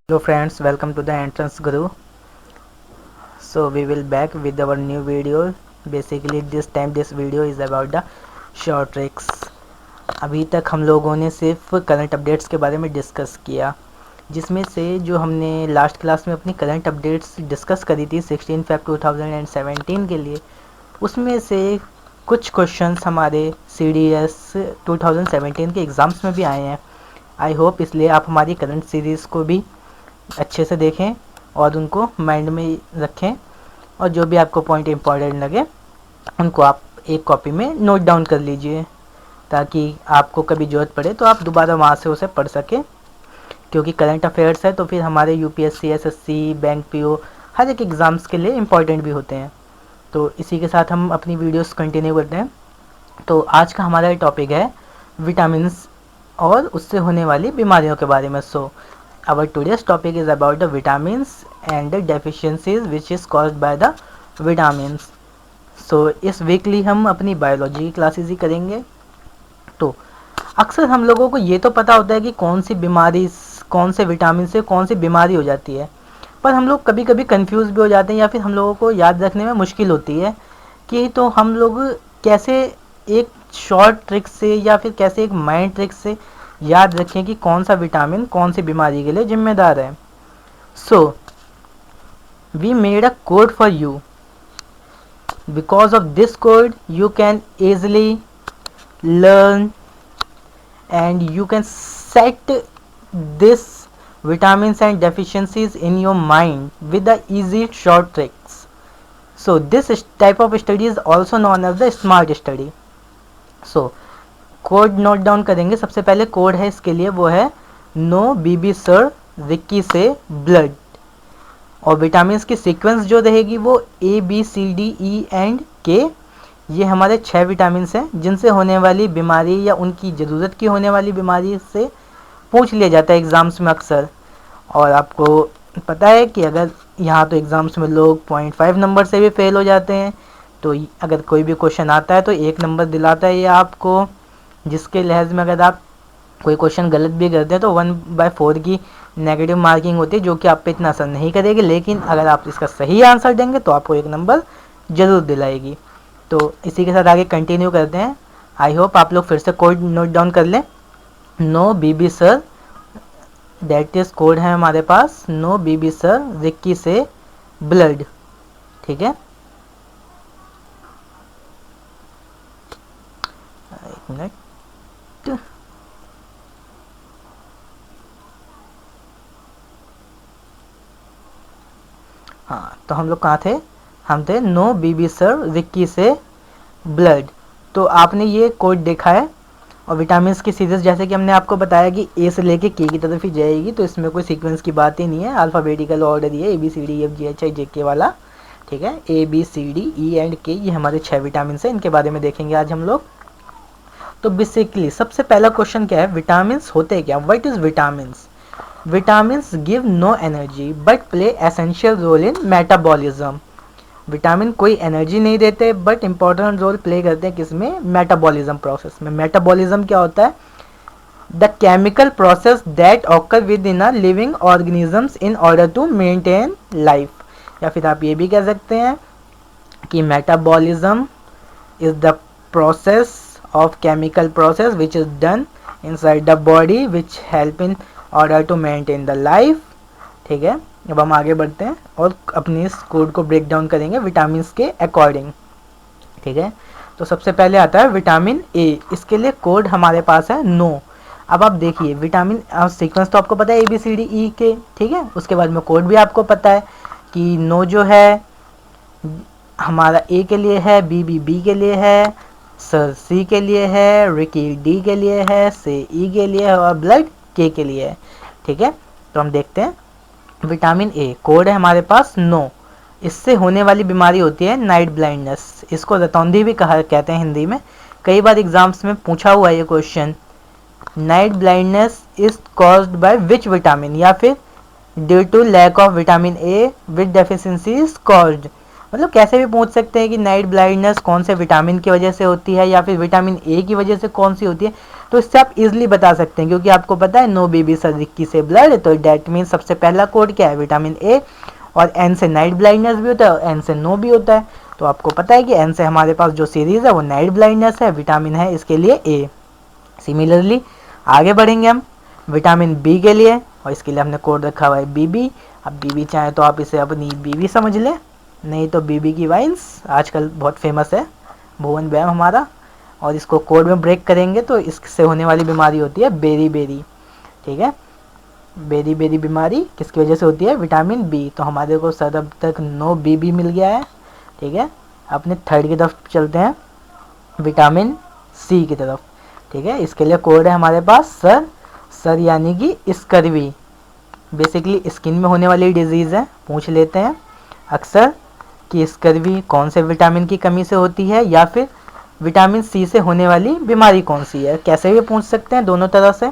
Hello friends, welcome to the Entrance Guru. So we will back with our new video. Basically this time this video is about the short tricks. अभी तक हम लोगों ने सिर्फ current updates के बारे में डिस्कस किया, जिसमें से जो हमने लास्ट क्लास में अपनी करंट अपडेट्स डिस्कस करी थी 16 फेब 2017 के लिए, उसमें से कुछ क्वेश्चंस हमारे CDS 2017 के एग्ज़ाम्स में भी आए हैं। आई होप इसलिए आप हमारी करंट सीरीज़ को भी अच्छे से देखें और उनको माइंड में रखें, और जो भी आपको पॉइंट इम्पॉर्टेंट लगे उनको आप एक कॉपी में नोट डाउन कर लीजिए, ताकि आपको कभी ज़रूरत पड़े तो आप दोबारा वहाँ से उसे पढ़ सकें। क्योंकि करंट अफेयर्स है तो फिर हमारे UPSC, SSC, बैंक PO हर एक एग्ज़ाम्स के लिए इम्पॉर्टेंट भी होते हैं। तो इसी के साथ हम अपनी वीडियोस कंटिन्यू करते हैं। तो आज का हमारा टॉपिक है विटामिन्स और उससे होने वाली बीमारियों के बारे में। सो our today's topic is about the vitamins and the deficiencies which is caused by the vitamins. So इस वीकली हम अपनी बायोलॉजी की क्लासेस ही करेंगे। तो अक्सर हम लोगों को ये तो पता होता है कि कौन सी बीमारी, कौन से विटामिन से कौन सी बीमारी हो जाती है, पर हम लोग कभी कभी कंफ्यूज भी हो जाते हैं, या फिर हम लोगों को याद रखने में मुश्किल होती है कि तो हम लोग कैसे एक शॉर्ट ट्रिक से या फिर कैसे एक माइंड ट्रिक से याद रखें कि कौन सा विटामिन कौन सी बीमारी के लिए जिम्मेदार है। So we made a code for you. Because of this code you can easily learn and you can set this vitamins and deficiencies in your mind with the easy short tricks. So this type of study is also known as the smart study. So code note down करेंगे। सबसे पहले code है इसके लिए, वो है no बीबी sir Ricky से blood. और विटामिन्स की सीक्वेंस जो रहेगी वो ABCDE&K। ये हमारे 6 विटामिन्स हैं जिनसे होने वाली बीमारी या उनकी ज़रूरत की होने वाली बीमारी से पूछ लिया जाता है एग्ज़ाम्स में अक्सर। और आपको पता है कि अगर यहाँ तो एग्ज़ाम्स में लोग 0.5 नंबर से भी फेल हो जाते हैं, तो अगर कोई भी क्वेश्चन आता है तो 1 नंबर दिलाता है ये आपको, जिसके लिहाज में अगर आप कोई क्वेश्चन गलत भी करते हैं तो 1/4 की नेगेटिव मार्किंग होती है, जो कि आप पे इतना असर नहीं करेगी, लेकिन अगर आप इसका सही आंसर देंगे तो आपको 1 नंबर ज़रूर दिलाएगी। तो इसी के साथ आगे कंटिन्यू करते हैं। आई होप आप लोग फिर से कोड नोट डाउन कर लें। No Bibi sir, that is code है हमारे पास, नो बीबी सर रिक्की से ब्लड। ठीक है, एक मिनट। हाँ, तो हम लोग कहाँ थे? हम थे नो बीबी सर रिक्की से ब्लड। तो आपने ये कोड देखा है। और विटामिन्स की सीरीज जैसे कि हमने आपको बताया कि A से लेके K की तरफ ही जाएगी, तो इसमें कोई सीक्वेंस की बात ही नहीं है, अल्फ़ाबेटिकल ऑर्डर ये ABCDEFGHIJK वाला। ठीक है, ABCDE&K ये हमारे 6 विटामिन्स हैं, इनके बारे में देखेंगे आज हम लोग। तो बेसिकली सबसे पहला क्वेश्चन क्या है, विटामिन्स होते क्या? What is vitamins? Vitamins give no energy but play essential role in metabolism. Vitamin कोई एनर्जी नहीं देते बट इम्पॉर्टेंट रोल प्ले करते हैं किसमें? मेटाबॉलिज्म प्रोसेस में। मेटाबॉलिज्म क्या होता है? The chemical process that occur within a living organisms in order to maintain life. या फिर आप ये भी कह सकते हैं कि metabolism is the process of chemical process which is done inside the body which help in order to maintain the life। ठीक है, अब हम आगे बढ़ते हैं और अपनी इस कोड को ब्रेक डाउन करेंगे विटामिन के अकॉर्डिंग। ठीक है, तो सबसे पहले आता है विटामिन A। इसके लिए कोड हमारे पास है नो। अब आप देखिए विटामिन सीक्वेंस तो आपको पता है ABCDE के। ठीक है, उसके बाद में कोड भी आपको पता है कि नो जो है हमारा A के लिए है, B के लिए है, सर C के लिए है, रिकी D के लिए है, से E के लिए है और ब्लड K के लिए है। ठीक है, तो हम देखते हैं विटामिन A कोड है हमारे पास नो। इससे होने वाली बीमारी होती है नाइट ब्लाइंडनेस। इसको रतौंधी भी कहते हैं हिंदी में। कई बार एग्जाम्स में पूछा हुआ है ये question, night blindness is caused by which vitamin, या फिर due to lack of vitamin A which deficiency is caused. मतलब कैसे भी पूछ सकते हैं कि नाइट ब्लाइंडनेस कौन से विटामिन की वजह से होती है या फिर विटामिन A की वजह से कौन सी होती है, तो इससे आप इजीली बता सकते हैं, क्योंकि आपको पता है नो बेबी सर रिक्की से ब्लड, तो डेट मीन सबसे पहला कोड क्या है, विटामिन ए। और एन से नाइट ब्लाइंडनेस भी होता है और एन से नो भी होता है। तो आपको पता है कि एन से हमारे पास जो सीरीज है वो नाइट ब्लाइंडनेस है, विटामिन है इसके लिए ए। सिमिलरली आगे बढ़ेंगे हम विटामिन बी के लिए, और इसके लिए हमने कोड रखा हुआ है बीबी। अब बीबी चाहे तो आप इसे अपनी बीबी समझ लें, नहीं तो बीबी की वाइन्स आजकल बहुत फेमस है, भुवन बैम हमारा। और इसको कोड में ब्रेक करेंगे तो इससे होने वाली बीमारी होती है बेरी बेरी, ठीक है। बेरी बेरी बीमारी किसकी वजह से होती है, विटामिन बी। तो हमारे को सर अब तक नो बीबी मिल गया है, ठीक है। अपने थर्ड की तरफ चलते हैं, विटामिन सी की तरफ, ठीक है। इसके लिए कोड है हमारे पास सर। सर यानी कि स्कर्वी, बेसिकली स्किन में होने वाली डिजीज़ है। पूछ लेते हैं अक्सर कि स्कर्वी कौन से विटामिन की कमी से होती है, या फिर विटामिन सी से होने वाली बीमारी कौन सी है, कैसे भी पूछ सकते हैं, दोनों तरह से,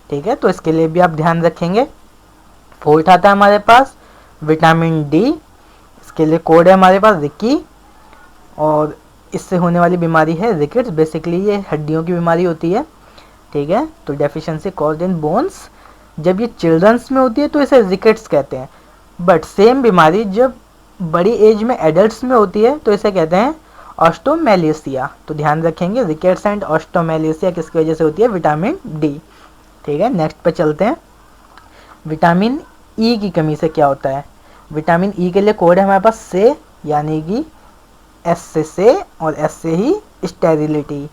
ठीक है। तो इसके लिए भी आप ध्यान रखेंगे। फोर्थ आता है हमारे पास विटामिन डी, इसके लिए कोड है हमारे पास रिकी, और इससे होने वाली बीमारी है रिकेट्स। बेसिकली ये हड्डियों की बीमारी होती है, ठीक है। तो डेफिशिएंसी कॉज्ड इन बोन्स, जब ये चिल्ड्रंस में होती है तो इसे रिकेट्स कहते हैं, बट सेम बीमारी जब बड़ी एज में एडल्ट्स में होती है तो इसे कहते हैं ऑस्टोमेलिसिया। तो ध्यान रखेंगे रिकेट्स एंड ऑस्टोमेलिसिया किसकी वजह से होती है, विटामिन डी, ठीक है। नेक्स्ट पे चलते हैं, विटामिन ई की कमी से क्या होता है। विटामिन ई के लिए कोड है हमारे पास से, यानी कि एस से और एस से ही स्टेरिलिटी,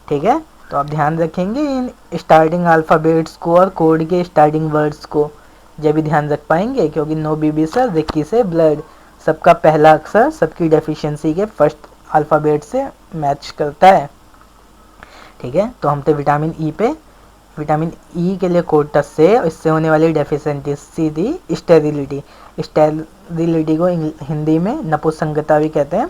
ठीक है। तो आप ध्यान रखेंगे इन स्टार्टिंग अल्फ़ाबेट्स को और कोड के स्टार्टिंग वर्ड्स को, जब भी ध्यान रख पाएंगे, क्योंकि नो बीबी सर रिक्की से ब्लड, सबका पहला अक्षर सबकी डेफिशिएंसी के फर्स्ट अल्फ़ाबेट से मैच करता है, ठीक है। तो हम थे विटामिन ई पे। विटामिन ई के लिए कोड था से, इससे होने वाली डेफिशिएंसी थी स्टेरिलिटी। स्टेरिलिटी को हिंदी में नपुंसकता भी कहते हैं,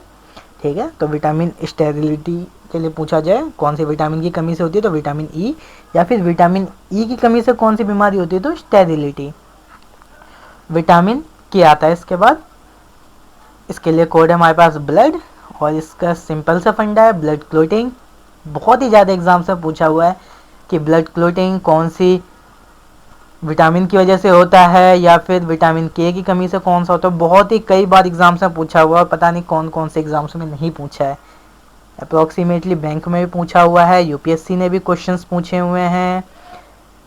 ठीक है। तो विटामिन स्टेरिलिटी के लिए पूछा जाए कौन सी विटामिन की कमी से होती है, तो विटामिन ई, या फिर विटामिन ई की कमी से कौन सी बीमारी होती है, तो स्टेरिलिटी। विटामिन के आता है इसके बाद, इसके लिए कोड है हमारे पास ब्लड, और इसका सिंपल सा फंडा है ब्लड क्लोटिंग। बहुत ही ज़्यादा एग्जाम से पूछा हुआ है कि ब्लड क्लोटिंग कौन सी विटामिन की वजह से होता है, या फिर विटामिन के की कमी से कौन सा होता है। बहुत ही कई बार एग्जाम से पूछा हुआ है, पता नहीं कौन कौन से एग्जाम्स में नहीं पूछा है। अप्रॉक्सीमेटली बैंक में भी पूछा हुआ है, यूपीएससी ने भी क्वेश्चंस पूछे हुए हैं।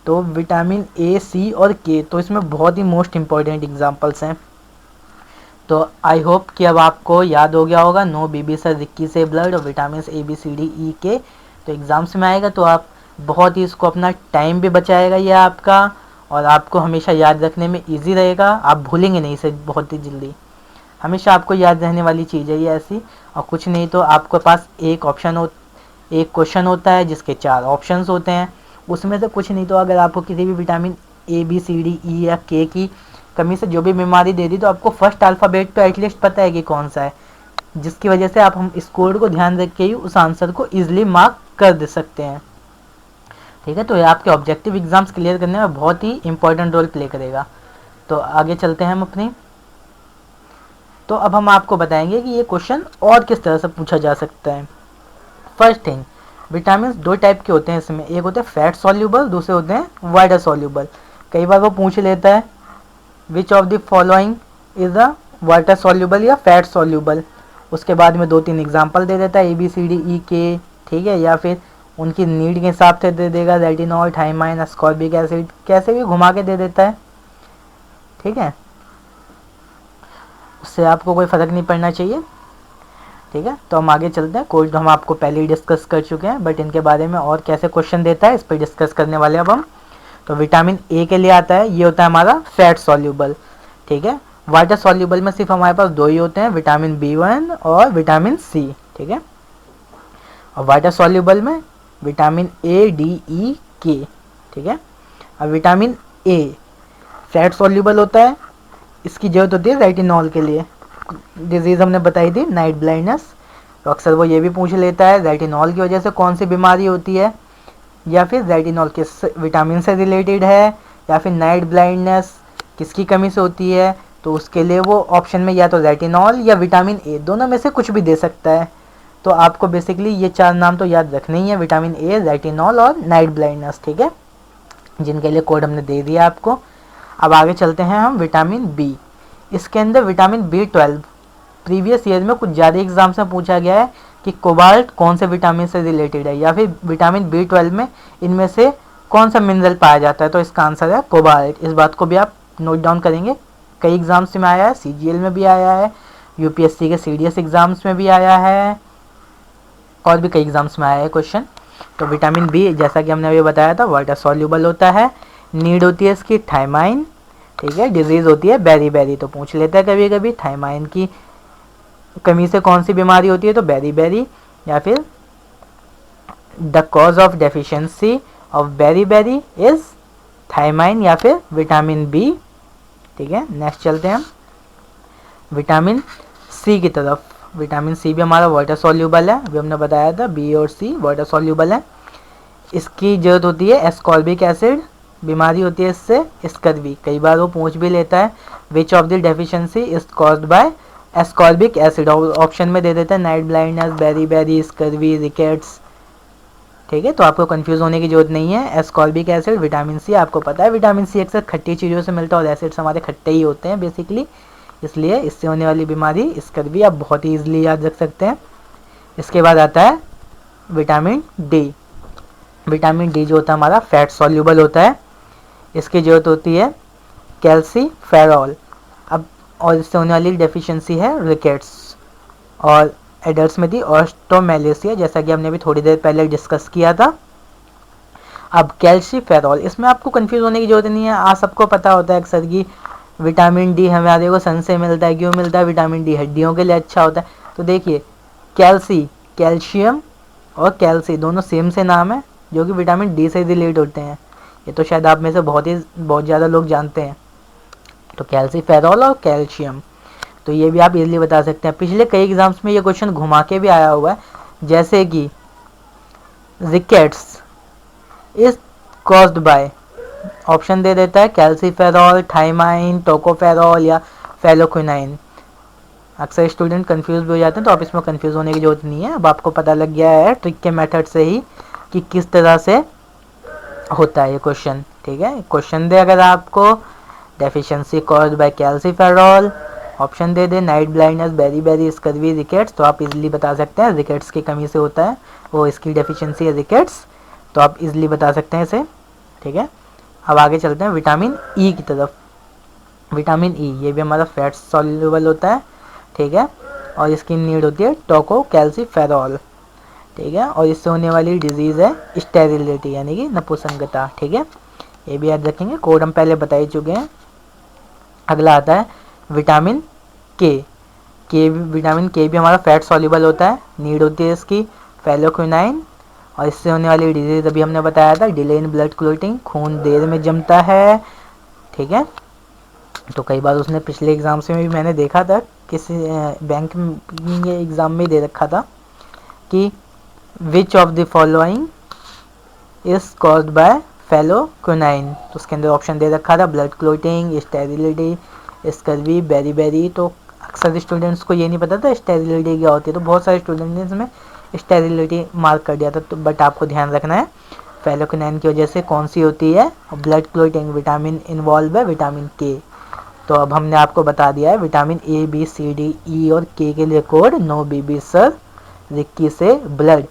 तो विटामिन ए, सी और के, तो इसमें बहुत ही मोस्ट इम्पॉर्टेंट एग्जाम्पल्स हैं। तो आई होप कि अब आपको याद हो गया होगा नो बीबी सर रिक्की से ब्लड और vitamin A B C D E K. तो एग्ज़ाम्स में आएगा तो आप बहुत ही इसको अपना टाइम भी बचाएगा ये आपका, और आपको हमेशा याद रखने में इजी रहेगा। आप भूलेंगे नहीं इसे बहुत ही जल्दी, हमेशा आपको याद रहने वाली चीज़ है ये ऐसी। और कुछ नहीं तो आपके पास एक क्वेश्चन होता है जिसके 4 ऑप्शंस होते हैं, उसमें से कुछ नहीं तो अगर आपको किसी भी vitamin A B C D E या के की कमी से जो भी बीमारी दे दी, तो आपको फर्स्ट अल्फ़ाबेट तो एटलीस्ट पता है कि कौन सा है, जिसकी वजह से आप हम इस कोड को ध्यान रख के ही उस आंसर को ईजिली मार्क कर दे सकते हैं, ठीक है। तो ये आपके ऑब्जेक्टिव एग्जाम्स क्लियर करने में बहुत ही इंपॉर्टेंट रोल प्ले करेगा। तो आगे चलते हैं हम अपनी। तो अब हम आपको बताएंगे कि ये क्वेश्चन और किस तरह से पूछा जा सकता है। फर्स्ट थिंग, विटामिन 2 टाइप के होते हैं इसमें, एक होते हैं फैट सॉल्यूबल, दूसरे होते हैं वाटर सॉल्यूबल। कई बार वो पूछ लेता है which of the following is the water soluble या फैट सॉल्यूबल, उसके बाद में 2-3 एग्जाम्पल दे देता है ए बी सी डी ई के, ठीक है। या फिर उनकी नीड के हिसाब से दे देगा, रेटिनॉल, थाइमाइन, अस्कॉर्बिक एसिड, कैसे भी घुमा के दे देता है, ठीक है। उससे आपको कोई फ़र्क नहीं पड़ना चाहिए, ठीक है। तो हम आगे चलते हैं। कोड हम आपको पहले ही डिस्कस कर चुके हैं, बट इनके बारे में और कैसे क्वेश्चन देता है इस पर डिस्कस करने वाले अब हम। तो विटामिन ए के लिए आता है, ये होता है हमारा फैट सॉल्यूबल, ठीक है। वाटर सॉल्यूबल में सिर्फ हमारे पास 2 ही होते हैं, विटामिन B1 और विटामिन सी, ठीक है। और वाटर सॉल्यूबल में विटामिन ए, डी, ई, के, ठीक है। अब विटामिन ए फैट सॉल्यूबल होता है, इसकी जरूरत होती है रेटिनॉल के लिए। डिजीज़ हमने बताई थी नाइट ब्लाइंडनेस, तो अक्सर वो ये भी पूछ लेता है रेटिनॉल की वजह से कौन सी बीमारी होती है, या फिर रेटिनॉल किस विटामिन से रिलेटेड है, या फिर नाइट ब्लाइंडनेस किसकी कमी से होती है। तो उसके लिए वो ऑप्शन में या तो रेटिनॉल या विटामिन ए दोनों में से कुछ भी दे सकता है, तो आपको बेसिकली ये 4 नाम तो याद रखने ही है, विटामिन ए, रेटिनॉल और नाइट ब्लाइंडनेस, ठीक है, जिनके लिए कोड हमने दे दिया आपको। अब आगे चलते हैं हम विटामिन बी। इसके अंदर विटामिन B12 प्रीवियस ईयर में कुछ ज़्यादा एग्जाम्स में पूछा गया है कि कोबाल्ट कौन से विटामिन से रिलेटेड है, या फिर विटामिन B12 में इनमें से कौन सा मिनरल पाया जाता है, तो इसका आंसर है कोबाल्ट। इस बात को भी आप नोट डाउन करेंगे, कई एग्जाम्स में आया है, CGL में भी आया है, UPSC के CDS एग्जाम्स में भी आया है, और भी कई एग्जाम्स में आया है क्वेश्चन। तो विटामिन बी जैसा कि हमने अभी बताया था वाटर सॉल्यूबल होता है, नीड होती है इसकी थायमाइन, ठीक है, डिजीज़ होती है बेरी, तो पूछ लेता है कभी कभी थायमाइन की कमी से कौन सी बीमारी होती है, तो बेरी, या फिर the cause of deficiency of beri is thiamine या फिर विटामिन बी, ठीक है। नेक्स्ट चलते हैं हम विटामिन सी की तरफ। विटामिन सी भी हमारा वाटर सॉल्यूबल है, अभी हमने बताया था बी और सी वाटर सॉल्यूबल है। इसकी जरूरत होती है एस्कॉर्बिक एसिड, बीमारी होती है इससे स्कर्वी, कई बार वो पूछ भी लेता है which of the deficiency is caused by ascorbic acid, option में दे देते हैं night blindness, beri, scurvy, rickets, ठीक है। तो आपको कंफ्यूज होने की जरूरत नहीं है। एस्कॉर्बिक एसिड विटामिन सी, आपको पता है विटामिन सी अक्सर खट्टी चीज़ों से मिलता है और एसिड्स हमारे खट्टे ही होते हैं बेसिकली, इसलिए इससे होने वाली बीमारी स्कर्वी आप बहुत ही ईजिली याद रख सकते हैं। इसके बाद आता है विटामिन डी। विटामिन डी जो होता है हमारा फैट सॉल्यूबल होता है, इसकी ज़रूरत होती है कैल्सीफेरॉल। अब और इससे होने वाली डेफिशिएंसी है रिकेट्स, और एडल्ट्स में थी ऑस्टोमेलेसिया, जैसा कि हमने अभी थोड़ी देर पहले डिस्कस किया था। अब कैल्सीफेरॉल, इसमें आपको कंफ्यूज होने की जरूरत नहीं है, आप सबको पता होता है अक्सर की विटामिन डी हमारे को सन से मिलता है, क्यों मिलता है, विटामिन डी हड्डियों के लिए अच्छा होता है। तो देखिए कैल्शियम और कैल्सी दोनों सेम से नाम है जो कि विटामिन डी से रिलेट होते हैं, ये तो शायद आप में से बहुत ज़्यादा लोग जानते हैं। तो कैल्सीफेरॉल और कैल्शियम, तो ये भी आप इजीली बता सकते हैं। पिछले कई एग्जाम्स में ये क्वेश्चन घुमा के भी आया हुआ है, जैसे कि rickets is caused by, option दे देता है कैल्सीफेरॉल, थायमाइन, टोकोफेरॉल या फेलोक्विनाइन। अक्सर स्टूडेंट कंफ्यूज भी हो जाते हैं, तो आप इसमें कंफ्यूज होने की जरूरत नहीं है। अब आपको पता लग गया है ट्रिक के मेथड से ही कि किस तरह से होता है ये क्वेश्चन, ठीक है। क्वेश्चन दे अगर आपको deficiency caused by calciferol, option दे दे night blindness, beri, scurvy, rickets, तो आप इजीली बता सकते हैं रिकेट्स की कमी से होता है, वो इसकी डेफिशिएंसी है रिकेट्स, तो आप इजीली बता सकते हैं इसे, ठीक है। अब आगे चलते हैं विटामिन ई की तरफ। विटामिन ई ये भी हमारा फैट सॉल्युबल होता है, ठीक है, और इसकी नीड होती है टोको कैल्सीफेरॉल, ठीक है, और इससे होने वाली डिजीज़ है स्टेरिलिटी यानी कि नपुंसकता, ठीक है, ये भी याद रखेंगे, कोड हम पहले बता ही चुके हैं। अगला आता है विटामिन के विटामिन के भी हमारा फैट सॉल्युबल होता है, नीड होती है इसकी फेलोक्विनाइन, और इससे होने वाली डिजीज़ अभी हमने बताया था डिले इन ब्लड क्लॉटिंग, खून देर में जमता है, ठीक है। तो कई बार उसने पिछले एग्जाम्स में भी मैंने देखा था, किसी बैंक में एग्ज़ाम में दे रखा था कि which of the following is caused by phylloquinone, तो उसके अंदर ऑप्शन दे रखा था blood clotting, sterility, scurvy, beri. तो अक्सर स्टूडेंट्स को ये नहीं पता था स्टेरिलिटी क्या होती है, तो बहुत सारे स्टूडेंट्स ने इसमें स्टेरिलिटी मार्क कर दिया था, तो बट आपको ध्यान रखना है फेलोक्विनाइन की वजह से कौन सी होती है, ब्लड क्लॉटिंग विटामिन इन्वॉल्व है विटामिन के। तो अब हमने आपको बता दिया है vitamin A, B, C, D, E और के लिए कोड, नो बीबी सर, रिक्की से ब्लड।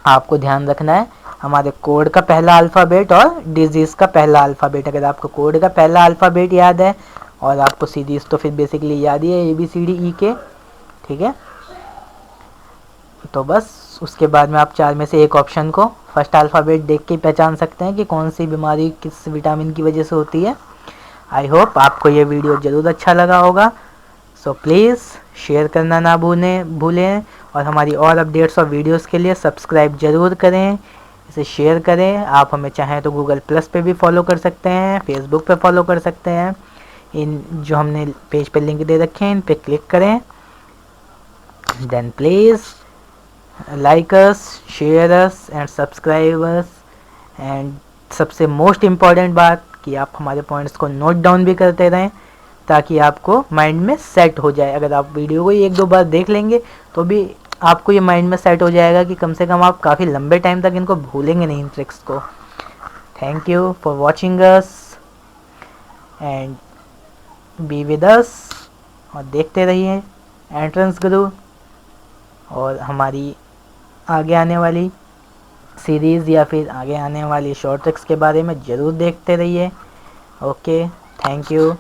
आपको ध्यान रखना है हमारे कोड का पहला अल्फ़ाबेट और डिजीज़ का पहला अल्फ़ाबेट। अगर आपको कोड का पहला अल्फ़ाबेट याद है और आपको सीरीज़ तो फिर बेसिकली याद ही है ABCD E के, ठीक है। तो बस उसके बाद में आप 4 में से एक ऑप्शन को फर्स्ट अल्फ़ाबेट देख के पहचान सकते हैं कि कौन सी बीमारी किस विटामिन की वजह से होती है। आई होप आपको ये वीडियो ज़रूर अच्छा लगा होगा, सो प्लीज़ शेयर करना ना भूलें और हमारी और अपडेट्स और वीडियोस के लिए सब्सक्राइब ज़रूर करें, इसे शेयर करें। आप हमें चाहें तो गूगल प्लस पे भी फॉलो कर सकते हैं, फेसबुक पे फॉलो कर सकते हैं, इन जो हमने पेज पे लिंक दे रखे हैं इन पे क्लिक करें। Then please like us, share us and subscribe us, and सबसे मोस्ट इम्पॉर्टेंट बात कि आप हमारे पॉइंट्स को नोट डाउन भी करते रहें ताकि आपको माइंड में सेट हो जाए। अगर आप वीडियो को 1-2 बार देख लेंगे तो भी आपको ये माइंड में सेट हो जाएगा कि कम से कम आप काफ़ी लंबे टाइम तक इनको भूलेंगे नहीं, इन ट्रिक्स को। Thank you for watching us and be with us, और देखते रहिए एंट्रेंस गुरु और हमारी आगे आने वाली सीरीज़ या फिर आगे आने वाली शॉर्ट ट्रिक्स के बारे में ज़रूर देखते रहिए। Okay, thank you.